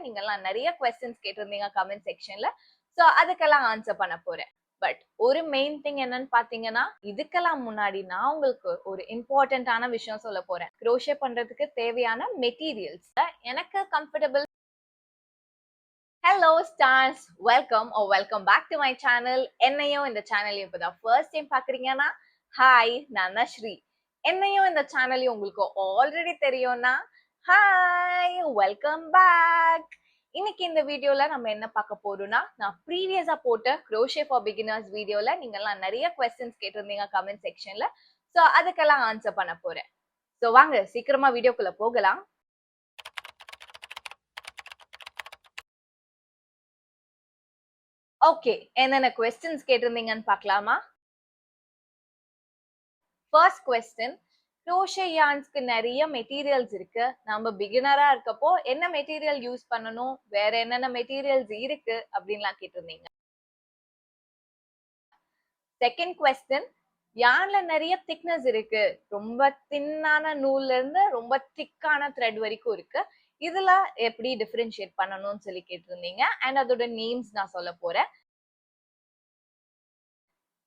நீங்கெல்லாம் நிறைய கொஸ்டின்ஸ் கேட்டிருந்தீங்க கமெண்ட் செக்ஷன்ல. சோ அதுக்கெல்லாம் ஆன்சர் பண்ண போறேன். பட் ஒரு மெயின் திங் என்னன்னு பாத்தீங்கன்னா, இதுக்கெல்லாம் முன்னாடி நான் உங்களுக்கு ஒரு இம்பார்ட்டன்டான விஷயம் சொல்ல போறேன். க்ரோஷே பண்றதுக்கு தேவையான மெட்டீரியல்ஸ். எனக்கு comfortable. Hello stars, welcome back to my channel. என்னையும் இந்த சேனலையும் இப்பதான் ஃபர்ஸ்ட் டைம் பாக்குறீங்கன்னா, ஹாய், நான் தான் ஸ்ரீ. என்னையும் இந்த சேனலையும் உங்களுக்கு ஆல்ரெடி தெரியும்னா, ஹாய், வெல்கம் பேக். இன்னைக்கு இந்த வீடியோல நம்ம என்ன பார்க்க போறோம்னா, நான் ப்ரீவியஸா போட்ட க்ரோஷே ஃபார் பிகினர்ஸ் வீடியோல நீங்கெல்லாம் நிறைய கொஸ்டின்ஸ் கேட்டிருந்தீங்க கமெண்ட் செக்ஷன்ல. சோ அதுக்கெல்லாம் ஆன்சர் பண்ண போறேன். சோ வாங்க சீக்கிரமா வீடியோக்குள்ள போகலாம். ஓகே, என்னென்ன கொஸ்டின்ஸ் கேட்டிருந்தீங்கன்னு பார்க்கலாமா? ஃபர்ஸ்ட் கொஸ்டின், க்ரோஷே யார்ன்ஸ்க்கு நிறைய மெட்டீரியல்ஸ் இருக்கு. நம்ம பிகினரா இருக்கப்போ என்ன மெட்டீரியல் யூஸ் பண்ணணும், வேற என்னென்ன மெட்டீரியல்ஸ் இருக்கு அப்படின்லாம் கேட்டிருந்தீங்க. செகண்ட் கொஸ்டின், யான்ல நிறைய திக்னஸ் இருக்கு. ரொம்ப தின்னான நூல்ல இருந்து ரொம்ப திக்கான த்ரெட் வரைக்கும் இருக்கு. இதுல எப்படி டிஃபரன்ஷியேட் பண்ணணும்னு சொல்லி கேட்டிருந்தீங்க. அண்ட் அதோட நேம்ஸ் நான் சொல்ல போறேன்.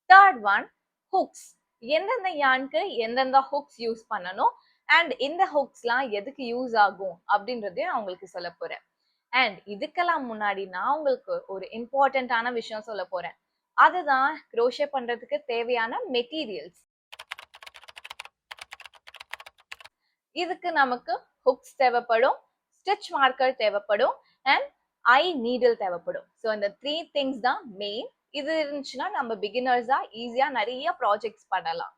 Third one, hooks. எந்தெந்த யானுக்கு எந்தெந்த ஹுக்ஸ் யூஸ் பண்ணணும் அண்ட் இந்த ஹுக்ஸ்லாம் எதுக்கு யூஸ் ஆகும் அப்படின்றதையும் நான் உங்களுக்கு சொல்ல போறேன். அண்ட் இதுக்கெல்லாம் முன்னாடி நான் உங்களுக்கு ஒரு இம்பார்ட்டன்டான விஷயம் சொல்ல போறேன். அதுதான் க்ரோஷே பண்றதுக்கு தேவையான மெட்டீரியல்ஸ். இதுக்கு நமக்கு ஹுக்ஸ் தேவைப்படும், ஸ்டிச் மார்க்கர் தேவைப்படும் அண்ட் ஐ நீடில் தேவைப்படும். ஸோ இந்த 3 திங்ஸ் தான் மெயின். இது இருந்துச்சுன்னா நம்ம பிகினர்ஸா ஈஸியா நிறைய ப்ராஜெக்ட்ஸ் பண்ணலாம்.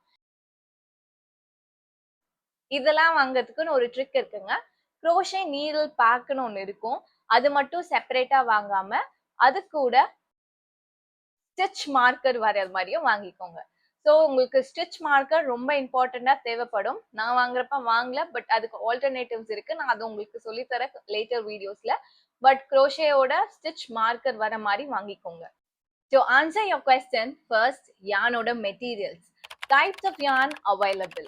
இதெல்லாம் வாங்குறதுக்குன்னு ஒரு ட்ரிக் இருக்குங்க. க்ரோஷே நீடில் பேக்னு ஒன்று இருக்கும். அது மட்டும் செப்பரேட்டா வாங்காம அது கூட ஸ்டிச் மார்க்கர் வர மாதிரியும் வாங்கிக்கோங்க. ஸோ உங்களுக்கு ஸ்டிச் மார்க்கர் ரொம்ப இம்பார்ட்டண்டா தேவைப்படும். நான் வாங்குறப்ப வாங்கல, பட் அதுக்கு ஆல்டர்னேட்டிவ்ஸ் இருக்கு. நான் அது உங்களுக்கு சொல்லித்தரேன் லேட்டர் வீடியோஸ்ல. பட் க்ரோஷேயோட ஸ்டிச் மார்க்கர் வர மாதிரி வாங்கிக்கோங்க. To answer your question, first, yarn materials. Types of yarn available.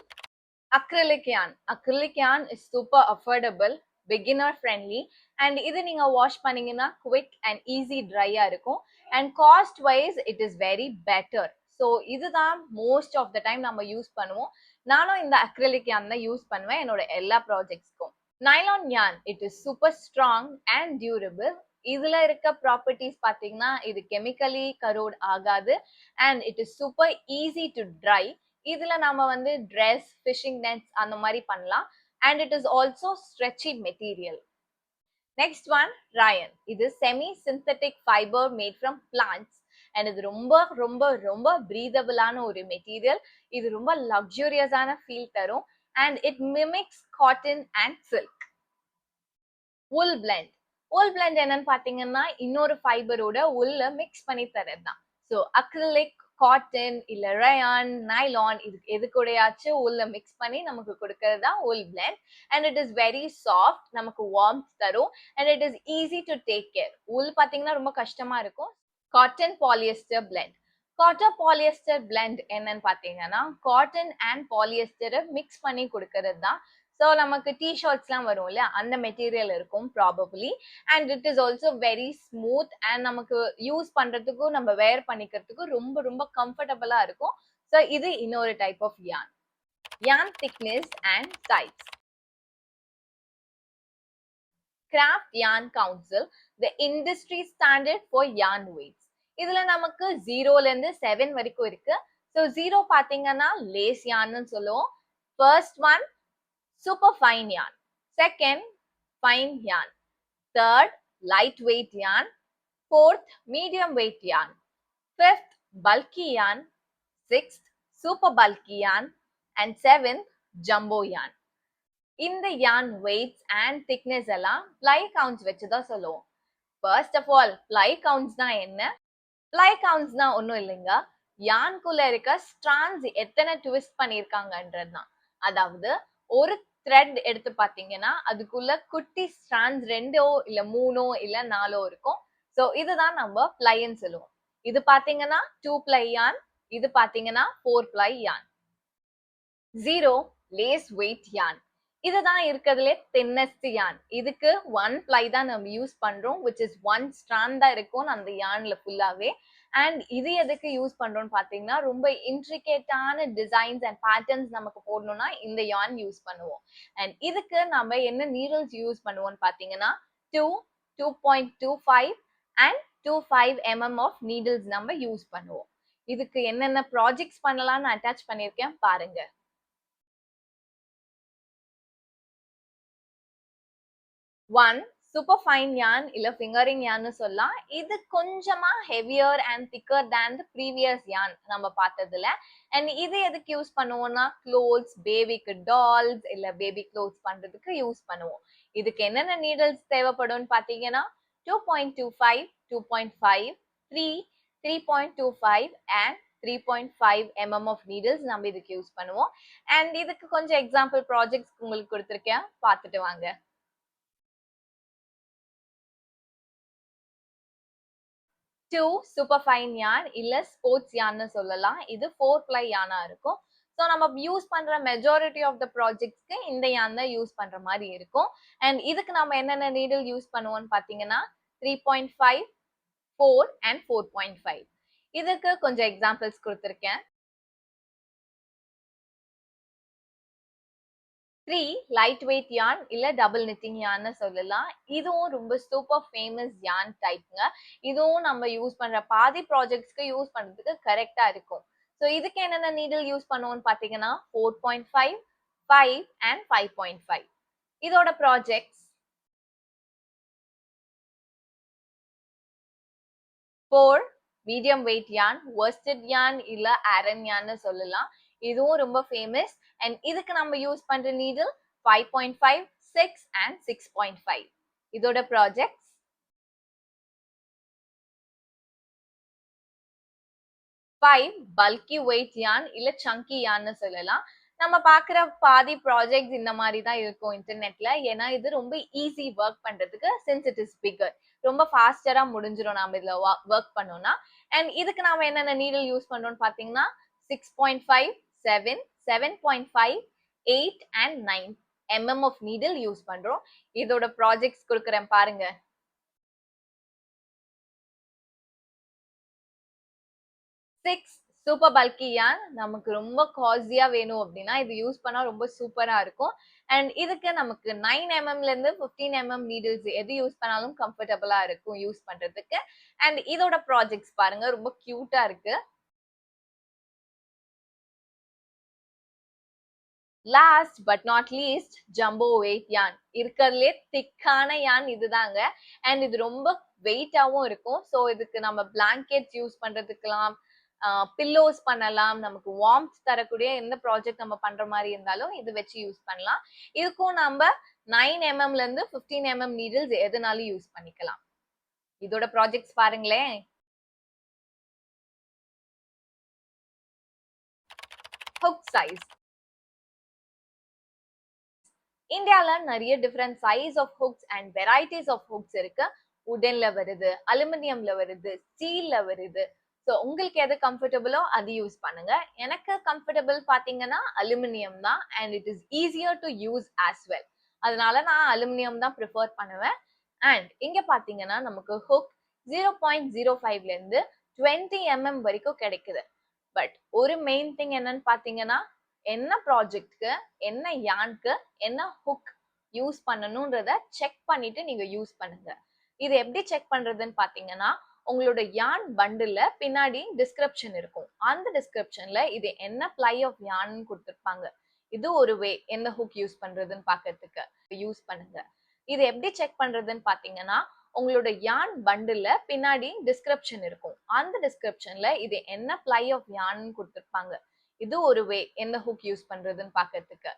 Acrylic yarn. Acrylic yarn is super affordable, beginner friendly, and இது நீங்க வாஷ் பண்ணீங்கன்னா quick and easy dry இருக்கும். And cost wise it is very better. So இதுதான் most of the time நம்ம use பண்ணுவோம். நானும் இந்த acrylic yarn தான் யூஸ் பண்ணுவேன் என்னோட எல்லா ப்ராஜெக்ட்ஸ்க்கும். Nylon yarn, it is super strong and durable. இதுல இருக்க ப்ராப்பர்ட்டிஸ் பாத்தீங்கன்னா இது கெமிக்கலி கரோட் ஆகாது and it is super easy to dry. இதுல நாம வந்து ட்ரெஸ், ஃபிஷிங் நெட்ஸ் அந்த மாதிரி பண்ணலாம். And it is also stretchy material. Next one, rayon. இது semi synthetic fibre made from plants and இது ரொம்ப ரொம்ப ரொம்ப பிரீதபிளான ஒரு மெட்டீரியல். இது ரொம்ப லக்ஸூரியஸான ஃபீல் தரும் and it mimics cotton and silk. wool blend. wool blend என்னன்னு பாத்தீங்கன்னா இன்னொரு ஃபைபரோட உள்ள மிக்ஸ் பண்ணி தரதுதான். ஸோ அக்ரிலிக், காட்டன் இல்ல ரயான், நைலான் இது எது கூடயாச்சும் உள்ள மிக்ஸ் பண்ணி நமக்கு கொடுக்கறது தான் wool blend. And it is very soft, நமக்கு வார்ம்த் தரும் and it is easy to take care. wool பாத்தீங்கன்னா ரொம்ப கஷ்டமா இருக்கும். Cotton polyester blend. Cotton polyester blend என்னன்னு பாத்தீங்கன்னா காட்டன் அண்ட் பாலியஸ்டரை மிக்ஸ் பண்ணி கொடுக்கறது தான். ஸோ நமக்கு டிஷர்ட்ஸ்லாம் வரும் இல்லையா, அந்த மெட்டீரியல் இருக்கும் probably. And it is also very smooth and நமக்கு யூஸ் பண்றதுக்கும் நம்ம வேர் பண்ணிக்கிறதுக்கும் ரொம்ப ரொம்ப கம்ஃபர்டபுளா இருக்கும். ஸோ இது இன்னொரு type of yarn. yarn thickness and size. Craft Yarn Council, the industry standard for yarn weights. இதுல நமக்கு 0ல இருந்து 7 வரைக்கும் இருக்கு. ஸோ 0 பாத்தீங்கன்னா லேஸ் yarn சொல்லுவோம். First one, super fine yarn. Second, fine yarn. Third, lightweight yarn. Fourth, medium weight yarn. Fifth, bulky yarn. Sixth, super bulky yarn. And seventh, jumbo yarn. இந்த yarn weights and thickness எல்லாம் ply counts வச்சுதான் சொல்லுவோம். First of all, ply counts தான் என்ன? ply counts தான் ஒன்றும் இல்லைங்க, yarnக்குள்ள இருக்க strands எத்தனை ட்விஸ்ட் பண்ணியிருக்காங்கன்றதுதான். அதாவது ஒரு த்ரெட் எடுத்து பாத்தீங்கன்னா அதுக்குள்ள குட்டி ஸ்ட்ராண்ட்ஸ் 2 இல்ல 3 இல்ல 4 இருக்கும். சோ இதுதான் நம்ம ப்ளைன்னு சொல்லுவோம். இது பாத்தீங்கன்னா 2 ply yarn, இது பாத்தீங்கன்னா 4 ply yarn. 0, lace weight yarn. இதுதான் இருக்கிறதுலே thinnest yarn. இதுக்கு one ply தான் நம்ம யூஸ் பண்றோம், which is one strand தான் இருக்கும் அந்த yarnல ஃபுல்லாவே. அண்ட் இது எதுக்கு யூஸ் பண்றோம்னு பாத்தீங்கன்னா, ரொம்ப இன்ட்ரிகேட்டான டிசைன்ஸ் அண்ட் பேட்டர்ன்ஸ் நமக்கு போடணும்னா இந்த yarn யூஸ் பண்ணுவோம். அண்ட் இதுக்கு நம்ம என்ன நீடல்ஸ் யூஸ் பண்ணுவோம்னு பாத்தீங்கன்னா 2, 2.25 அண்ட் 25 mm ஆஃப் நீடல்ஸ் நம்ம யூஸ் பண்ணுவோம். இதுக்கு என்னென்ன ப்ராஜெக்ட்ஸ் பண்ணலாம்னு அட்டாச் பண்ணியிருக்கேன் பாருங்க. 1 super fine yarn இல்ல fingering yarn சொல்லலாம். இது கொஞ்சமா heavier and thicker than the previous yarn நம்ம பார்த்ததுல. and இது எதுக்கு யூஸ் பண்ணுவோம்னா clothes, babyக்கு dolls இல்ல baby clothes பண்றதுக்கு யூஸ் பண்ணுவோம். இதுக்கு என்னென்ன needles தேவைப்படும்னு பாத்தீங்கன்னா 2.25, 2.5, 3, 3.25 and 3.5 mm of needles நம்ம இதுக்கு யூஸ் பண்ணுவோம். and இதுக்கு கொஞ்சம் எக்ஸாம்பிள் ப்ராஜெக்ட்ஸ் உங்களுக்கு கொடுத்திருக்கேன், பார்த்துட்டு வாங்க. 2 super fine yarn இல்ல ஸ்போர்ட்ஸ் yarn சொல்லலாம். இது 4 ply yarn இருக்கும். ஸோ நம்ம யூஸ் பண்ற மெஜாரிட்டி ஆஃப் த ப்ராஜெக்ட்ஸ்க்கு இந்த yarn தான் யூஸ் பண்ற மாதிரி இருக்கும். அண்ட் இதுக்கு நம்ம என்னென்ன நீடில் யூஸ் பண்ணுவோம்னு பாத்தீங்கன்னா 3.5, 4 and 4.5. இதுக்கு கொஞ்சம் எக்ஸாம்பிள்ஸ் கொடுத்திருக்கேன். 3 லைட் வெயிட் yarn இல்ல டபுள் knitting yarn சொல்லலாம். இதுவும் ரொம்ப சூப்பர் ஃபேமஸ் yarn டைப்ங்க. இதுவும் நம்ம யூஸ் பண்ற பாதி ப்ராஜெக்ட்ஸ்க்கு யூஸ் பண்றதுக்கு கரெக்டா இருக்கும். ஸோ இதுக்கு என்னென்ன நீடில் யூஸ் பண்ணுவோம்னு பாத்தீங்கன்னா 4.5, 5 and 5.5. இதோட projects 4 medium weight yarn, worsted yarn இல்ல aran yarn சொல்லலாம். இதுவும் ரொம்ப ஃபேமஸ். அண்ட் இதுக்கு நம்ம யூஸ் பண்ற நீடில் 5.5, 6 and 6.5. இதோட ப்ராஜெக்ட்ஸ் 5 பல்கி வெயிட் yarn இல்ல chunky yarn சொல்லலாம். நம்ம பாக்குற பாதி ப்ராஜெக்ட்ஸ் இந்த மாதிரி தான் இருக்கும் இன்டர்நெட்ல. ஏன்னா இது ரொம்ப ஈஸி ஒர்க் பண்றதுக்கு, சின்ஸ் இட் இஸ் பிகர் ரொம்ப ஃபாஸ்டரா முடிஞ்சிடும் நாம இதுல ஒர்க் பண்ணோம்னா. அண்ட் இதுக்கு நாம என்னென்ன நீடில் யூஸ் பண்றோம்னு பாத்தீங்கன்னா 6.5, 7, 7.5, 8 and 9 mm of needle use பண்றோம். இதோட ப்ராஜெக்ட்ஸ் கொடுக்குறேன் பாருங்க. 6 சூப்பர் பல்கி yarn நமக்கு ரொம்ப காஸ்ட்லியா வேணும் அப்படின்னா இது யூஸ் பண்ணா ரொம்ப சூப்பரா இருக்கும். அண்ட் இதுக்கு நமக்கு 9 mm ல இருந்து 15 mm நீடில்ஸ் எது யூஸ் பண்ணாலும் கம்ஃபர்டபுளா இருக்கும் யூஸ் பண்றதுக்கு. அண்ட் இதோட ப்ராஜெக்ட்ஸ் பாருங்க, ரொம்ப கியூட்டா இருக்கு. Last but not least jumbo weight yarn. இருக்கிறதுலே திக்கான yarn இதுதாங்க. அண்ட் இது ரொம்ப வெயிட்டாவும் இருக்கும். ஸோ இதுக்கு நம்ம பிளாங்கெட்ஸ் யூஸ் பண்றதுக்கெல்லாம், பில்லோஸ் பண்ணலாம், நமக்கு வார்ம்த் தரக்கூடிய எந்த ப்ராஜெக்ட் நம்ம பண்ற மாதிரி இருந்தாலும் இது வச்சு யூஸ் பண்ணலாம். இதுக்கும் நம்ம 9 mm ல இருந்து 15 mm நீடில்ஸ் எதுனாலும் யூஸ் பண்ணிக்கலாம். இதோட ப்ராஜெக்ட்ஸ் பாருங்களேன். Hook size. இந்தியால நிறைய different size of hooks and varieties of hooks இருக்கு. உடன்ல வருது, அலுமினியம்ல வருது, ஸ்டீல்ல வருது. ஸோ உங்களுக்கு எது கம்ஃபர்டபுளோ அது யூஸ் பண்ணுங்க. எனக்கு கம்ஃபர்டபுள் பாத்தீங்கன்னா அலுமினியம் தான். And it is easier to use as well. அதனால நான் அலுமினியம் தான் ப்ரிஃபர் பண்ணுவேன். அண்ட் இங்க பாத்தீங்கன்னா நமக்கு ஹுக் 0.05ல இருந்து 20 mm வரைக்கும் கிடைக்குது. பட் ஒரு மெயின் திங் என்னன்னு பாத்தீங்கன்னா, என்ன ப்ராஜெக்ட்க்கு, என்ன யான்க்கு, என்ன ஹுக் யூஸ் பண்ணணும்ன்றத செக் பண்ணிட்டு நீங்க யூஸ் பண்ணுங்க. இது எப்படி செக் பண்றதுன்னு பாத்தீங்கன்னா, உங்களோட யான் பண்டில்ல பின்னாடி டிஸ்கிரிப்ஷன் இருக்கும். அந்த டிஸ்கிரிப்ஷன்ல இது என்ன பிளை ஆஃப் யான் கொடுத்திருப்பாங்க. இது ஒரு வே என்ன ஹுக் யூஸ் பண்றதுன்னு பாக்கிறதுக்கு யூஸ் பண்ணுங்க. இது எப்படி செக் பண்றதுன்னு பாத்தீங்கன்னா, உங்களோட யான் பண்டில்ல பின்னாடி டிஸ்கிரிப்ஷன் இருக்கும். அந்த டிஸ்கிரிப்ஷன்ல இது என்ன பிளை ஆஃப் யான் கொடுத்திருப்பாங்க. இது ஒரு வே என்ன ஹுக் யூஸ் பண்றதுன்னு பாக்கிறதுக்கு.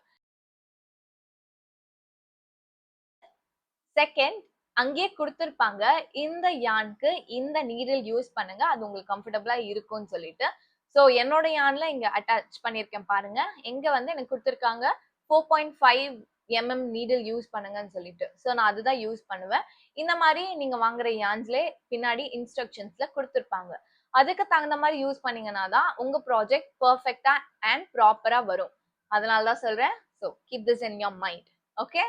செகண்ட், அங்கேயே கொடுத்திருப்பாங்க இந்த யானுக்கு இந்த நீடில் யூஸ் பண்ணுங்க, அது உங்களுக்கு கம்ஃபர்டபுளா இருக்கும்னு சொல்லிட்டு. ஸோ என்னோட யான்ல இங்க அட்டாச் பண்ணியிருக்கேன் பாருங்க. எங்க வந்து எனக்கு கொடுத்திருக்காங்க 4.5 mm நீடில் யூஸ் பண்ணுங்கன்னு சொல்லிட்டு. ஸோ நான் அதுதான் யூஸ் பண்ணுவேன். இந்த மாதிரி நீங்க வாங்குற யான்ஸ்ல பின்னாடி இன்ஸ்ட்ரக்ஷன்ஸ்ல கொடுத்திருப்பாங்க. அதுக்கு தகுந்த மாதிரி யூஸ் பண்ணீங்கன்னா தான் உங்க ப்ராஜெக்ட் பர்ஃபெக்டா அண்ட் ப்ராப்பரா வரும். அதனால தான் சொல்றேன். So keep this in your mind. Okay,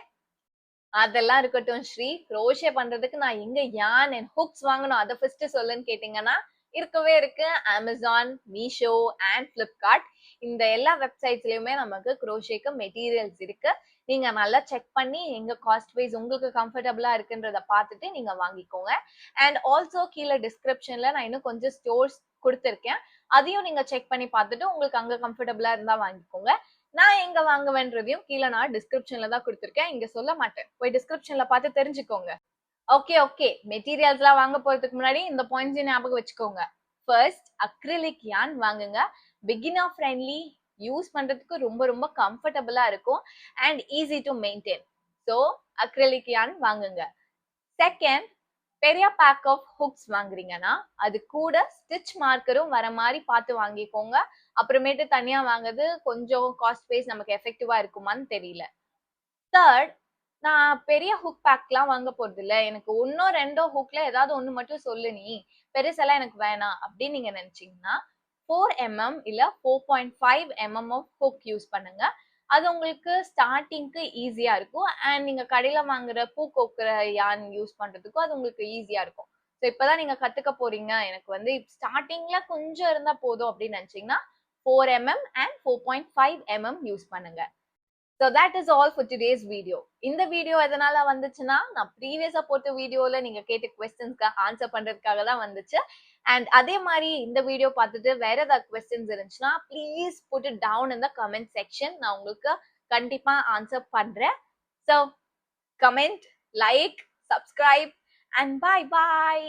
அதெல்லாம் இருக்கட்டும் ஸ்ரீ. crochet பண்றதுக்கு நான் எங்க yarn and hooks வாங்கணும் அத ஃபர்ஸ்ட் சொல்லுன்னு கேட்டீங்கன்னா இருக்கவே இருக்கு. அமேசான், மீஷோ அண்ட் பிளிப்கார்ட் இந்த எல்லா வெப்சைட்ஸ்லயுமே நமக்கு crochetக்கு மெட்டீரியல்ஸ் இருக்கு. நீங்க நல்லா செக் பண்ணி எங்க காஸ்ட் வைஸ் உங்களுக்கு கம்ஃபர்டபுளா இருக்குன்றத பார்த்துட்டு நீங்க வாங்கிக்கோங்க. அண்ட் ஆல்சோ கீழே டிஸ்கிரிப்ஷன்ல நான் இன்னும் கொஞ்சம் ஸ்டோர்ஸ் கொடுத்துருக்கேன். அதையும் நீங்க செக் பண்ணி பார்த்துட்டு உங்களுக்கு அங்க கம்ஃபர்டபுளா இருந்தா வாங்கிக்கோங்க. நான் எங்க வாங்குவேன்றதையும் கீழே நான் டிஸ்கிரிப்ஷன்ல தான் கொடுத்துருக்கேன். இங்க சொல்ல மாட்டேன். போய் டிஸ்கிரிப்ஷன்ல பார்த்து தெரிஞ்சுக்கோங்க. ஓகே ஓகே, மெட்டீரியல்ஸ் எல்லாம் வாங்க போறதுக்கு முன்னாடி இந்த பாயிண்ட்ஸ் ஞாபகம் வச்சுக்கோங்க. ஃபர்ஸ்ட் அக்ரிலிக் yarn வாங்குங்க. பிகினர் ஃப்ரெண்ட்லி, யூஸ் பண்றதுக்கு ரொம்ப ரொம்ப கம்ஃபர்டபுளா இருக்கும் and easy to maintain. So acrylic yarn வாங்குங்க. செகண்ட், பெரிய பேக் ஆஃப் ஹுக்ஸ் வாங்குறீங்கன்னா அது கூட ஸ்டிச் மார்க்கரும் வர மாதிரி பார்த்து வாங்கிக்கோங்க. அப்புறமேட்டு தனியா வாங்குறது கொஞ்சம் காஸ்ட் வைஸ் நமக்கு எஃபெக்டிவா இருக்குமான்னு தெரியல. தேர்ட், நான் பெரிய ஹுக் பேக்லாம் வாங்க போறது இல்ல, எனக்கு ஒன்னோ ரெண்டோ ஹுக்ல ஏதாவது ஒண்ணு மட்டும் சொல்லு, நீ பெருசெல்லாம் எனக்கு வேணாம் அப்படின்னு நீங்க நினைச்சீங்கன்னா 4mm இல்ல 4.5mm ஆஃப் ஹுக் யூஸ் பண்ணுங்க. அது உங்களுக்கு ஸ்டார்டிங்க்கு ஈஸியா இருக்கும் அண்ட் நீங்க கடையில வாங்குற பூ கோக்குற யான் யூஸ் பண்றதுக்கும் அது உங்களுக்கு ஈஸியா இருக்கும். ஸோ இப்பதான் நீங்க கத்துக்க போறீங்க, எனக்கு வந்து ஸ்டார்டிங்ல கொஞ்சம் இருந்தா போதும் அப்படின்னு நினைச்சீங்கன்னா 4mm அண்ட் 4.5mm யூஸ் பண்ணுங்க. So that is all for today's video. இந்த வீடியோ எதனால வந்துச்சுன்னா நான் ப்ரீவியஸா போட்ட வீடியோல நீங்க கேட்ட கொஸ்டின்ஸ்க்கு ஆன்சர் பண்றதுக்காக தான் வந்துச்சு. அண்ட் அதே மாதிரி இந்த வீடியோ பார்த்துட்டு வேற ஏதாவது கொஸ்டின்ஸ் இருந்துச்சுன்னா please put it down in the comment section. நான் உங்களுக்கு கண்டிப்பா ஆன்சர் பண்றேன். So comment, like, subscribe and bye bye.